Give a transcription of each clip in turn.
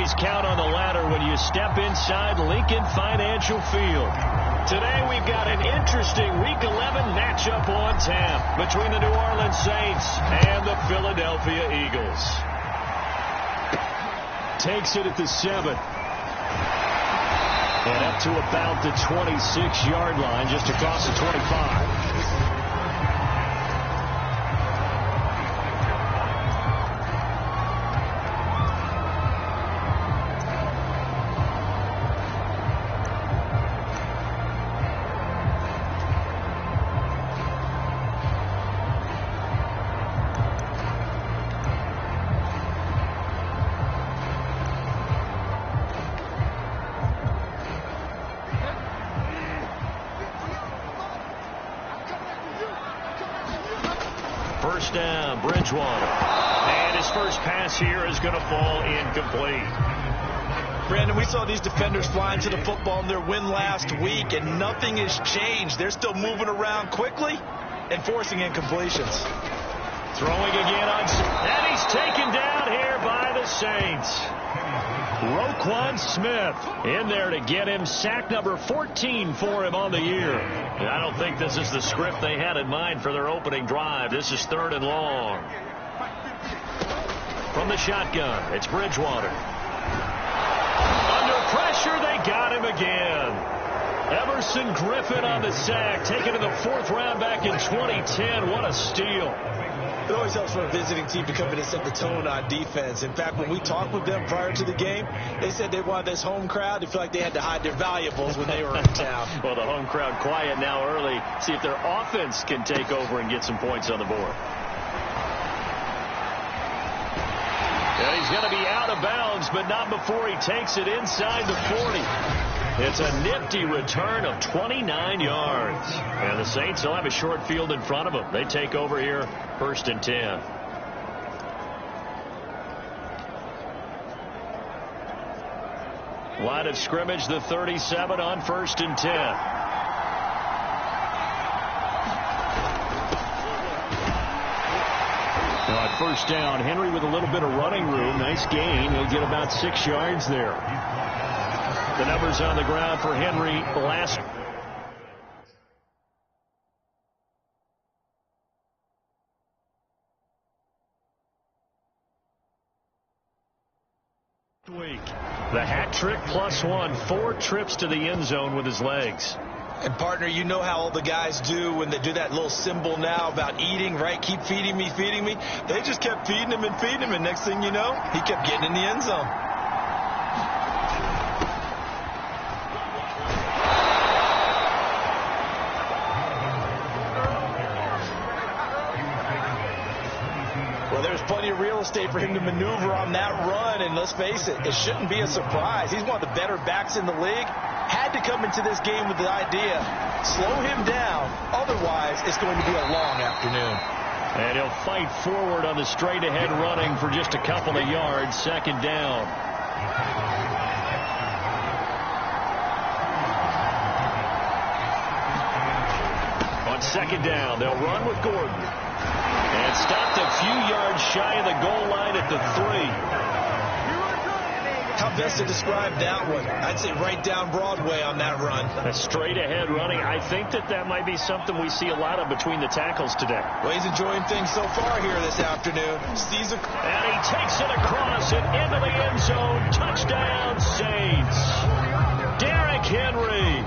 always count on the ladder when you step inside Lincoln Financial Field. Today we've got an interesting Week 11 matchup on tap between the New Orleans Saints and the Philadelphia Eagles. Takes it at the 7. And up to about the 26-yard line, just across the 25. First down, Bridgewater. And his first pass here is going to fall incomplete. Brandon, we saw these defenders flying to the football in their win last week, and nothing has changed. They're still moving around quickly and forcing incompletions. Throwing again on, and he's taken down here by the Saints. Roquan Smith in there to get him sack number 14 for him on the year. And I don't think this is the script they had in mind for their opening drive. This is 3rd and long. From the shotgun, it's Bridgewater. Under pressure, they got him again. Emerson Griffin on the sack, taken in the 4th round back in 2010. What a steal. It always helps for a visiting team to come in and set the tone on defense. In fact, when we talked with them prior to the game, they said they wanted this home crowd to feel like they had to hide their valuables when they were in town. Well, the home crowd quiet now early. See if their offense can take over and get some points on the board. And he's going to be out of bounds, but not before he takes it inside the 40. It's a nifty return of 29 yards. And the Saints will have a short field in front of them. They take over here, 1st and 10. Line of scrimmage, the 37 on 1st and 10. Now at first down, Henry with a little bit of running room. Nice gain. He'll get about 6 yards there. The numbers on the ground for Henry last week. The hat trick +1, 4 trips to the end zone with his legs. And, partner, you know how all the guys do when they do that little symbol now about eating, right? Keep feeding me, feeding me. They just kept feeding him, and next thing you know, he kept getting in the end zone. Well, there's plenty of real estate for him to maneuver on that run, and let's face it, it shouldn't be a surprise. He's one of the better backs in the league. Had to come into this game with the idea, slow him down, otherwise it's going to be a long afternoon. And he'll fight forward on the straight-ahead running for just a couple of yards, 2nd down. On 2nd down, they'll run with Gordon. And stopped a few yards shy of the goal line at the 3. How best to describe that one? I'd say right down Broadway on that run. A straight-ahead running. I think that might be something we see a lot of between the tackles today. Well, he's enjoying things so far here this afternoon. And he takes it across and into the end zone. Touchdown, Saints. Derrick Henry,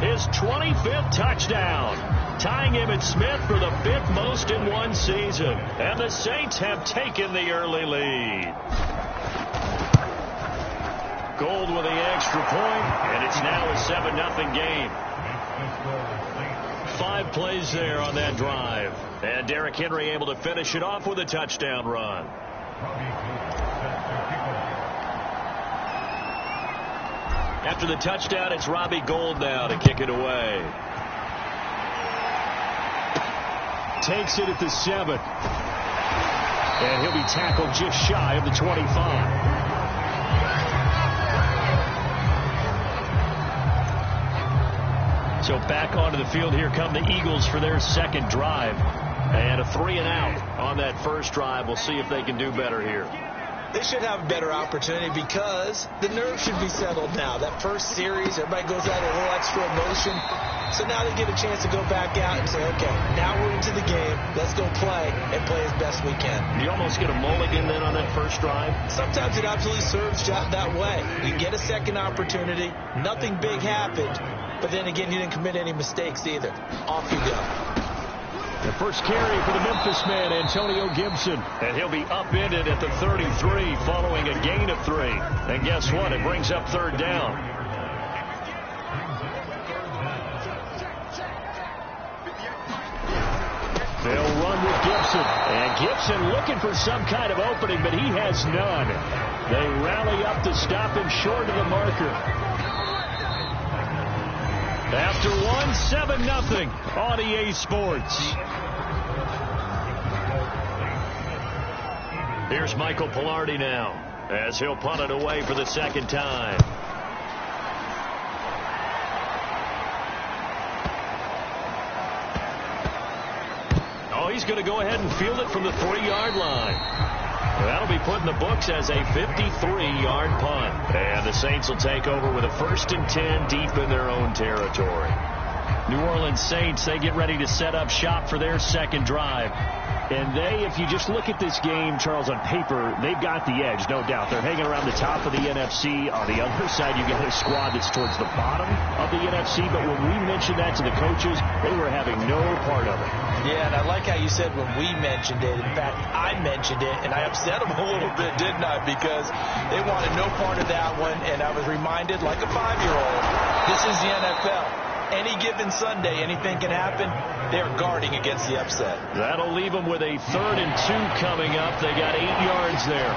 his 25th touchdown, tying Emmitt Smith for the 5th most in one season. And the Saints have taken the early lead. Gold with the extra point, and it's now a 7-0 game. 5 plays there on that drive. And Derrick Henry able to finish it off with a touchdown run. After the touchdown, it's Robbie Gould now to kick it away. Takes it at the 7. And he'll be tackled just shy of the 25. So back onto the field, here come the Eagles for their 2nd drive. And a 3-and-out on that first drive. We'll see if they can do better here. They should have a better opportunity because the nerves should be settled now. That first series, everybody goes out a little extra emotion. So now they get a chance to go back out and say, okay, now we're into the game. Let's go play and play as best we can. You almost get a mulligan then on that first drive? Sometimes it absolutely serves that way. You get a second opportunity. Nothing big happened. But then again, you didn't commit any mistakes either. Off you go. The first carry for the Memphis man, Antonio Gibson. And he'll be upended at the 33 following a gain of 3. And guess what? It brings up third down. They'll run with Gibson. And Gibson looking for some kind of opening, but he has none. They rally up to stop him short of the marker. After 7-0 on EA Sports. Here's Michael Pilardi now as he'll punt it away for the second time. Oh, he's going to go ahead and field it from the 3-yard line. That'll be put in the books as a 53-yard punt. And the Saints will take over with a 1st and 10 deep in their own territory. New Orleans Saints, they get ready to set up shop for their second drive. And if you just look at this game, Charles, on paper, they've got the edge, no doubt. They're hanging around the top of the NFC. On the other side, you got a squad that's towards the bottom of the NFC. But when we mentioned that to the coaches, they were having no part of it. Yeah, and I like how you said when we mentioned it. In fact, I mentioned it, and I upset them a little bit, didn't I? Because they wanted no part of that one, and I was reminded, like a 5-year-old, this is the NFL. Any given Sunday, anything can happen. They're guarding against the upset. That'll leave them with a 3rd and 2 coming up. They got 8 yards there.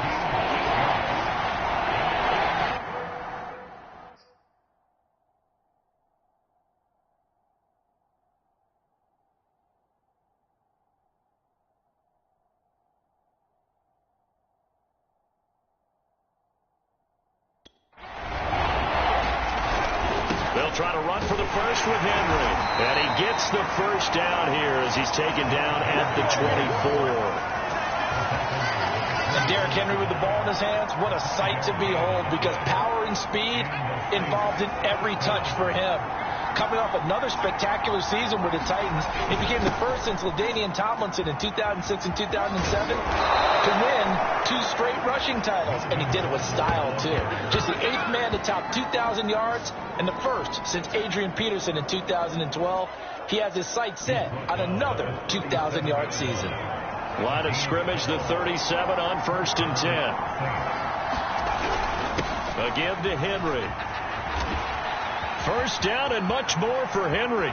They'll try to run for the first with Henry. And he gets the first down here as he's taken down at the 24. And Derrick Henry with the ball in his hands, what a sight to behold, because power and speed involved in every touch for him. Coming off another spectacular season with the Titans, he became the first since LaDainian Tomlinson in 2006 and 2007 to win 2 straight rushing titles, and he did it with style too. Just the 8th man to top 2,000 yards and the first since Adrian Peterson in 2012. He has his sights set on another 2,000-yard season. Line of scrimmage, the 37 on 1st and 10. Again to Henry. First down and much more for Henry.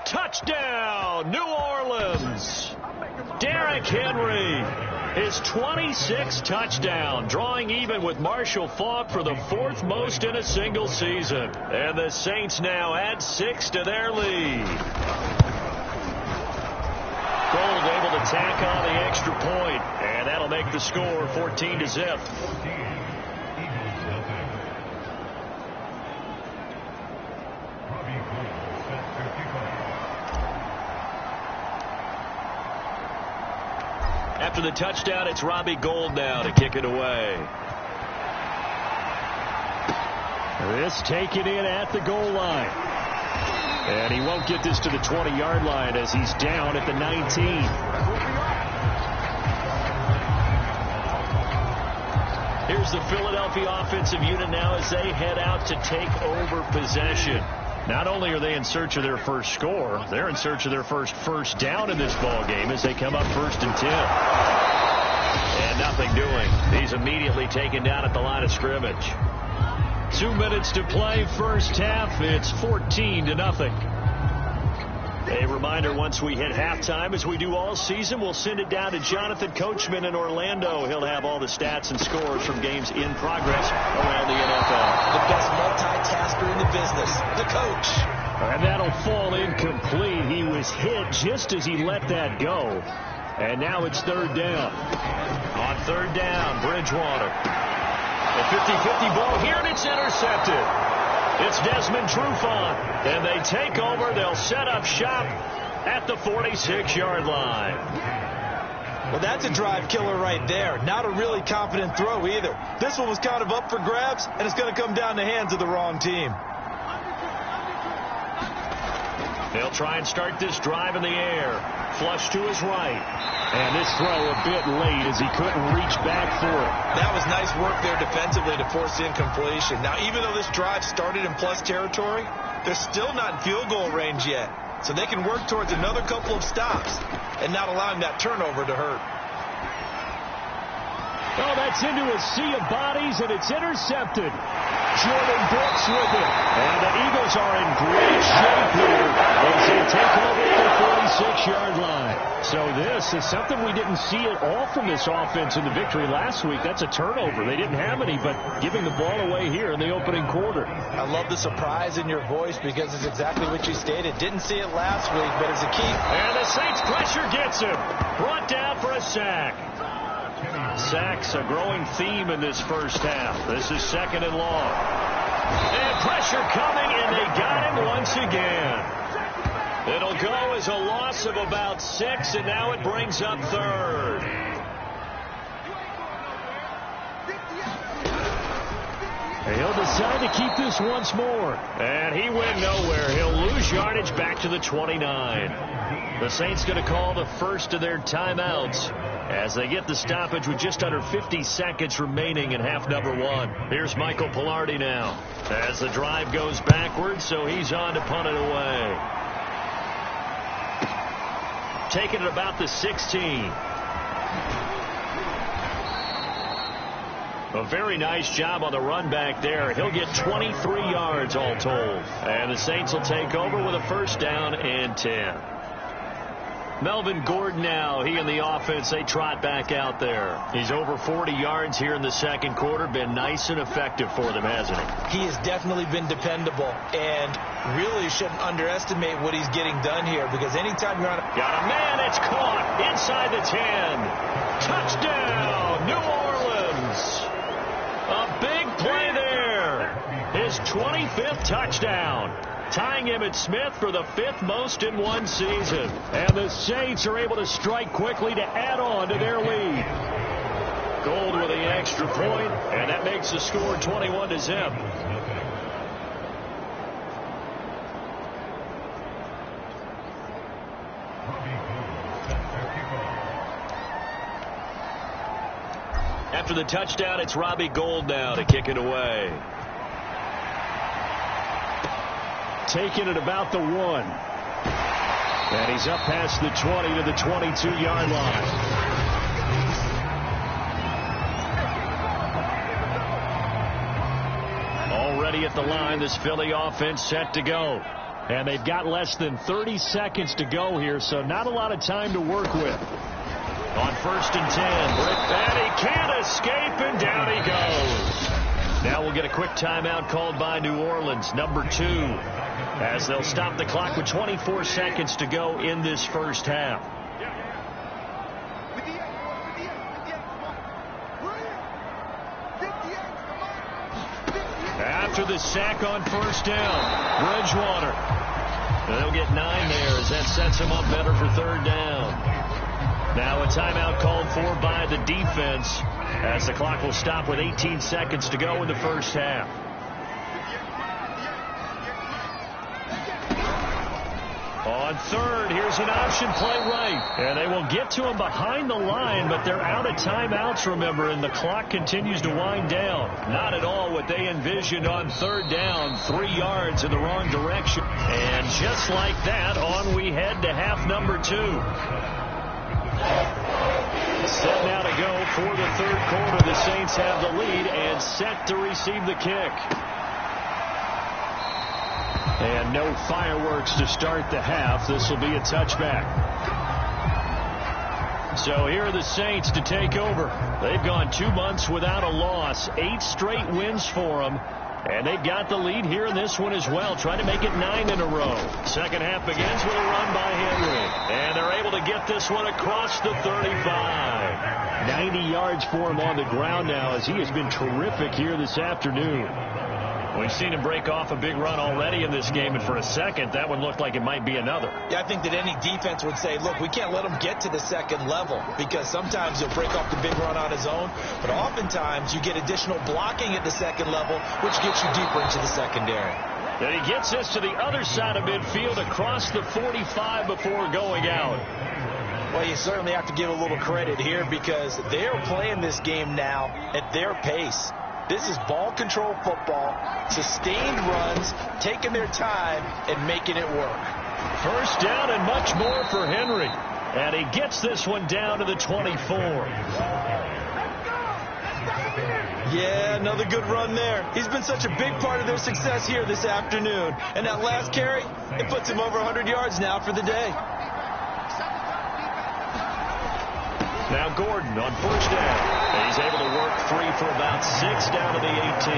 Touchdown, New Orleans. Derrick Henry, his 26th touchdown, drawing even with Marshall Faulk for the 4th most in a single season. And the Saints now add 6 to their lead. Gold able to tack on the extra point, and that'll make the score 14-0. After the touchdown, it's Robbie Gould now to kick it away. This taken in at the goal line. And he won't get this to the 20-yard line as he's down at the 19. Here's the Philadelphia offensive unit now as they head out to take over possession. Not only are they in search of their first score, they're in search of their first down in this ball game as they come up 1st and 10. And nothing doing. He's immediately taken down at the line of scrimmage. 2 minutes to play, first half. It's 14-0. A reminder, once we hit halftime, as we do all season, we'll send it down to Jonathan Coachman in Orlando. He'll have all the stats and scores from games in progress around the NFL. The best multitasker in the business, the coach. And that'll fall incomplete. He was hit just as he let that go. And now it's 3rd down. On 3rd down, Bridgewater. A 50-50 ball here, and it's intercepted. It's Desmond Trufant, and they take over. They'll set up shop at the 46-yard line. Well, that's a drive killer right there. Not a really confident throw either. This one was kind of up for grabs, and it's going to come down the hands of the wrong team. They'll try and start this drive in the air. Flush to his right. And this throw a bit late as he couldn't reach back for it. That was nice work there defensively to force the incompletion. Now, even though this drive started in plus territory, they're still not in field goal range yet. So they can work towards another couple of stops and not allowing that turnover to hurt. Oh, that's into a sea of bodies, and it's intercepted. Jordan Brooks with it. And the Eagles are in great shape here as they take over at the 46-yard line. So this is something we didn't see at all from this offense in the victory last week. That's a turnover. They didn't have any, but giving the ball away here in the opening quarter. I love the surprise in your voice because it's exactly what you stated. Didn't see it last week, but it's a key. And the Saints pressure gets him. Brought down for a sack. Sacks a growing theme in this first half. This is second and long. And pressure coming, and they got him once again. It'll go as a loss of about 6, and now it brings up third. He'll decide to keep this once more. And he went nowhere. He'll lose yardage back to the 29. The Saints going to call the first of their timeouts as they get the stoppage with just under 50 seconds remaining in half number 1. Here's Michael Pilardi now as the drive goes backwards, so he's on to punt it away. Taking it about the 16. A very nice job on the run back there. He'll get 23 yards all told. And the Saints will take over with a first down and 10. Melvin Gordon now, he and the offense, they trot back out there. He's over 40 yards here in the second quarter. Been nice and effective for them, hasn't he? He has definitely been dependable, and really shouldn't underestimate what he's getting done here, because anytime you're on a... Got a man, it's caught inside the 10. Touchdown, New Orleans. A big play there. His 25th touchdown. Tying Emmitt Smith for the 5th most in one season. And the Saints are able to strike quickly to add on to their lead. Gold with the extra point, and that makes the score 21-0. After the touchdown, it's Robbie Gould now to kick it away. Taking it about the 1. And he's up past the 20 to the 22-yard line. Already at the line, this Philly offense set to go. And they've got less than 30 seconds to go here, so not a lot of time to work with. On first and 10, and he can't escape, and down he goes. Now we'll get a quick timeout called by New Orleans, number 2, as they'll stop the clock with 24 seconds to go in this first half. After the sack on first down, Bridgewater. They'll get 9 there as that sets him up better for third down. Now a timeout called for by the defense as the clock will stop with 18 seconds to go in the first half. On third, here's an option play right. And they will get to him behind the line, but they're out of timeouts, remember, and the clock continues to wind down. Not at all what they envisioned on third down, 3 yards in the wrong direction. And just like that, on we head to half number 2. Set now to go for the third quarter. The Saints have the lead and set to receive the kick. And no fireworks to start the half. This will be a touchback. So here are the Saints to take over. They've gone 2 months without a loss. 8 straight wins for them. And they've got the lead here in this one as well, trying to make it 9 in a row. Second half begins with a run by Henry. And they're able to get this one across the 35. 90 yards for him on the ground now as he has been terrific here this afternoon. We've seen him break off a big run already in this game, and for a second, that one looked like it might be another. Yeah, I think that any defense would say, look, we can't let him get to the second level, because sometimes he'll break off the big run on his own, but oftentimes you get additional blocking at the second level, which gets you deeper into the secondary. And he gets us to the other side of midfield across the 45 before going out. Well, you certainly have to give a little credit here because they are playing this game now at their pace. This is ball control football, sustained runs, taking their time and making it work. First down and much more for Henry. And he gets this one down to the 24. Yeah, another good run there. He's been such a big part of their success here this afternoon. And that last carry, it puts him over 100 yards now for the day. Now Gordon on first down. And he's able to work free for about 6 down to the 18.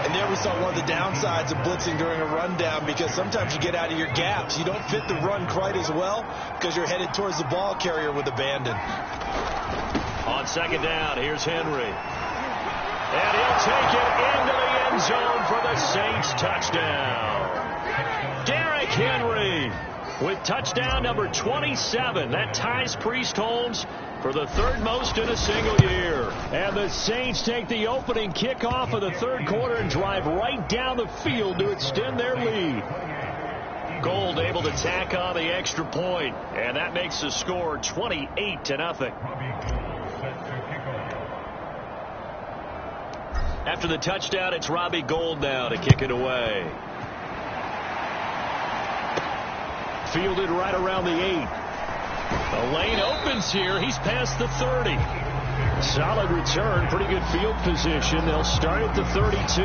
And there we saw one of the downsides of blitzing during a rundown, because sometimes you get out of your gaps. You don't fit the run quite as well because you're headed towards the ball carrier with abandon. On second down, here's Henry. And he'll take it into the end zone for the Saints touchdown. Derrick Henry with touchdown number 27. That ties Priest Holmes for the third most in a single year. And the Saints take the opening kickoff of the third quarter and drive right down the field to extend their lead. Gold able to tack on the extra point, and that makes the score 28-0. After the touchdown, it's Robbie Gould now to kick it away. Fielded right around the 8. The lane opens here. He's past the 30. Solid return. Pretty good field position. They'll start at the 32.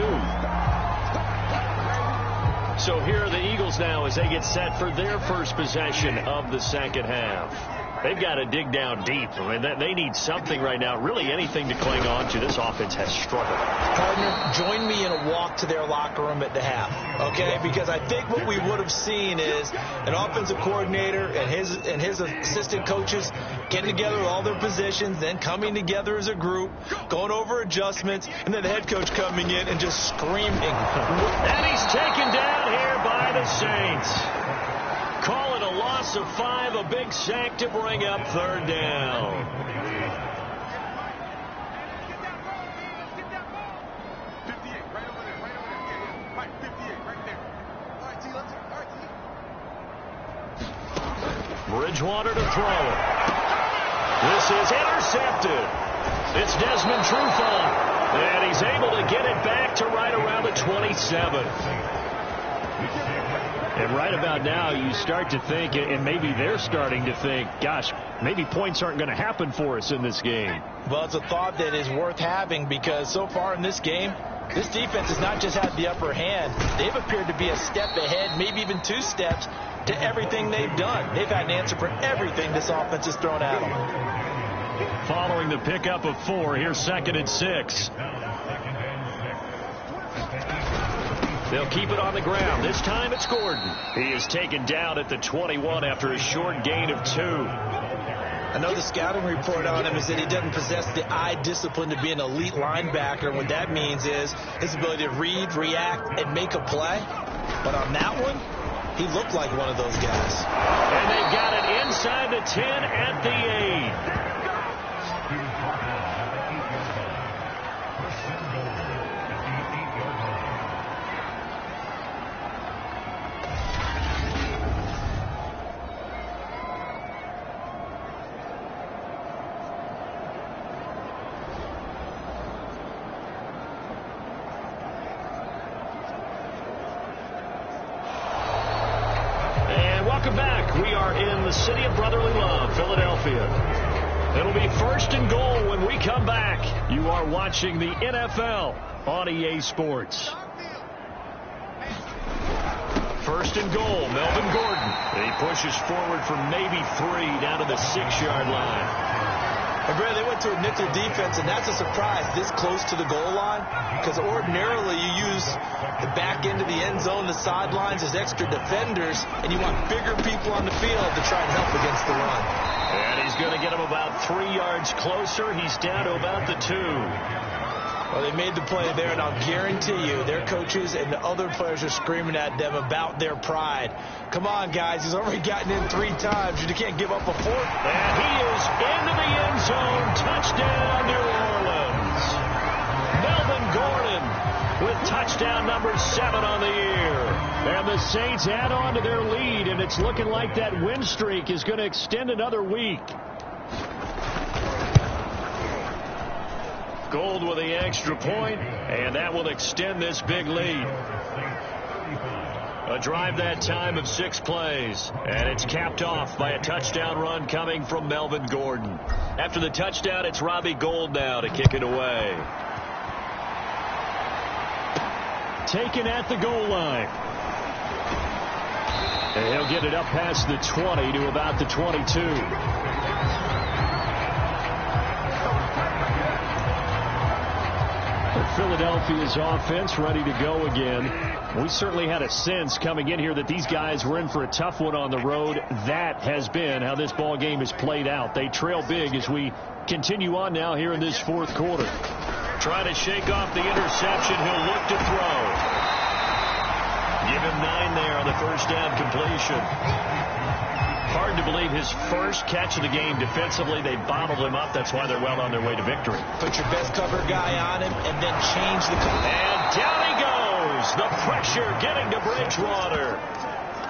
So here are the Eagles now as they get set for their first possession of the second half. They've got to dig down deep. I mean, they need something right now, really anything to cling on to. This offense has struggled. Partner, join me in a walk to their locker room at the half, okay? Because I think what we would have seen is an offensive coordinator and his assistant coaches getting together with all their positions, then coming together as a group, going over adjustments, and then the head coach coming in and just screaming. And he's taken down here by the Saints. Call it a loss of 5, a big sack to bring up third down. Bridgewater to throw it. This is intercepted. It's Desmond Trufant, and he's able to get it back to right around the 27. And right about now, you start to think, and maybe they're starting to think, gosh, maybe points aren't going to happen for us in this game. Well, it's a thought that is worth having, because so far in this game, this defense has not just had the upper hand. They've appeared to be a step ahead, maybe even 2 steps, to everything they've done. They've had an answer for everything this offense has thrown at them. Following the pickup of 4, here's 2nd and 6. They'll keep it on the ground. This time it's Gordon. He is taken down at the 21 after a short gain of 2. Another scouting report on him is that he doesn't possess the eye discipline to be an elite linebacker. What that means is his ability to read, react, and make a play. But on that one, he looked like one of those guys. And they've got it inside the 10 at the 8. Welcome back. We are in the city of brotherly love, Philadelphia. It'll be 1st and goal when we come back. You are watching the NFL on EA Sports. 1st and goal, Melvin Gordon. And he pushes forward for maybe 3 down to the 6-yard line. And Brad, they went to a nickel defense, and that's a surprise this close to the goal line, because ordinarily you use the back end of the end zone, the sidelines as extra defenders, and you want bigger people on the field to try and help against the run. And he's going to get him about 3 yards closer. He's down to about the 2. Well, they made the play there, and I'll guarantee you their coaches and the other players are screaming at them about their pride. Come on, guys. He's already gotten in 3 times. You can't give up a 4th. And he is into the end zone. Touchdown, New Orleans. Melvin Gordon with touchdown number 7 on the year. And the Saints add on to their lead, and it's looking like that win streak is going to extend another week. Gold with the extra point, and that will extend this big lead. A drive that time of 6 plays, and it's capped off by a touchdown run coming from Melvin Gordon. After the touchdown, it's Robbie Gould now to kick it away. Taken at the goal line. And he'll get it up past the 20 to about the 22. Philadelphia's offense ready to go again. We certainly had a sense coming in here that these guys were in for a tough one on the road. That has been how this ball game has played out. They trail big as we continue on now here in this 4th quarter. Trying to shake off the interception. He'll look to throw. Give him 9 there on the first down completion. Hard to believe his first catch of the game defensively. They bottled him up. That's why they're well on their way to victory. Put your best cover guy on him and then change the cover. And down he goes. The pressure getting to Bridgewater.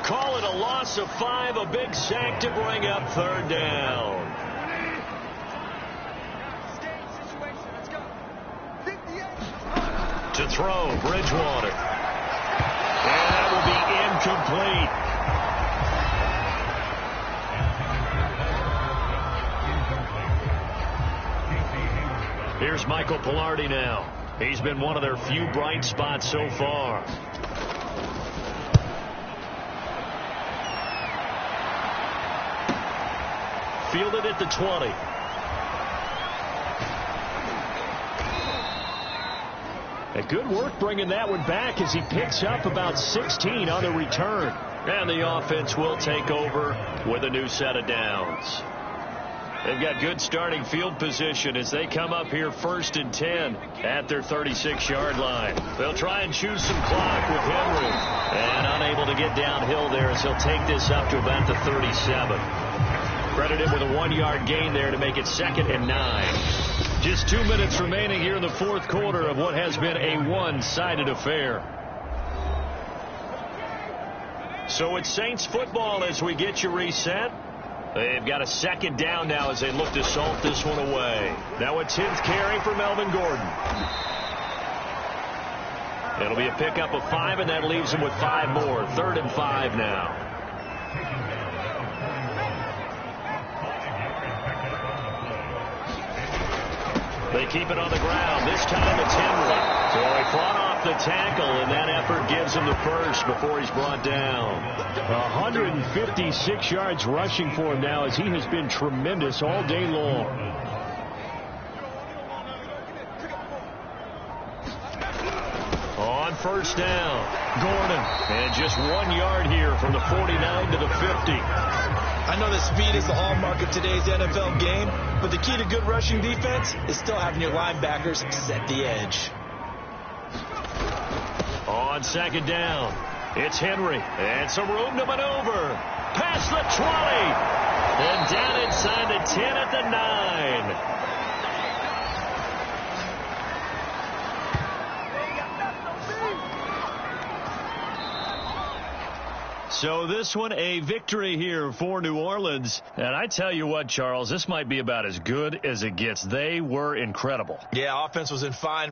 Call it a loss of 5. A big sack to bring up 3rd down. To throw, Bridgewater. And that will be incomplete. Here's Michael Pilardi now. He's been one of their few bright spots so far. Fielded at the 20. A good work bringing that one back as he picks up about 16 on the return. And the offense will take over with a new set of downs. They've got good starting field position as they come up here 1st and 10 at their 36-yard line. They'll try and choose some clock with Henry. And unable to get downhill there as he'll take this up to about the 37. Credit him with a 1-yard gain there to make it 2nd and 9. Just 2 minutes remaining here in the 4th quarter of what has been a one-sided affair. So it's Saints football as we get you reset. They've got a 2nd down now as they look to salt this one away. Now a 10th carry for Melvin Gordon. It'll be a pickup of 5, and that leaves him with 5 more. 3rd and 5 now. They keep it on the ground. This time it's Henry. So he fought off the tackle, and that effort gives him the first before he's brought down. 156 yards rushing for him now as he has been tremendous all day long. On 1st down, Gordon. And just 1 yard here from the 49 to the 50. I know that speed is the hallmark of today's NFL game, but the key to good rushing defense is still having your linebackers set the edge. On 2nd down, it's Henry, and some room to maneuver. Past the 20, and down inside the 10 at the 9. So this one a victory here for New Orleans. And I tell you what, Charles, this might be about as good as it gets. They were incredible. Yeah, offense was in fine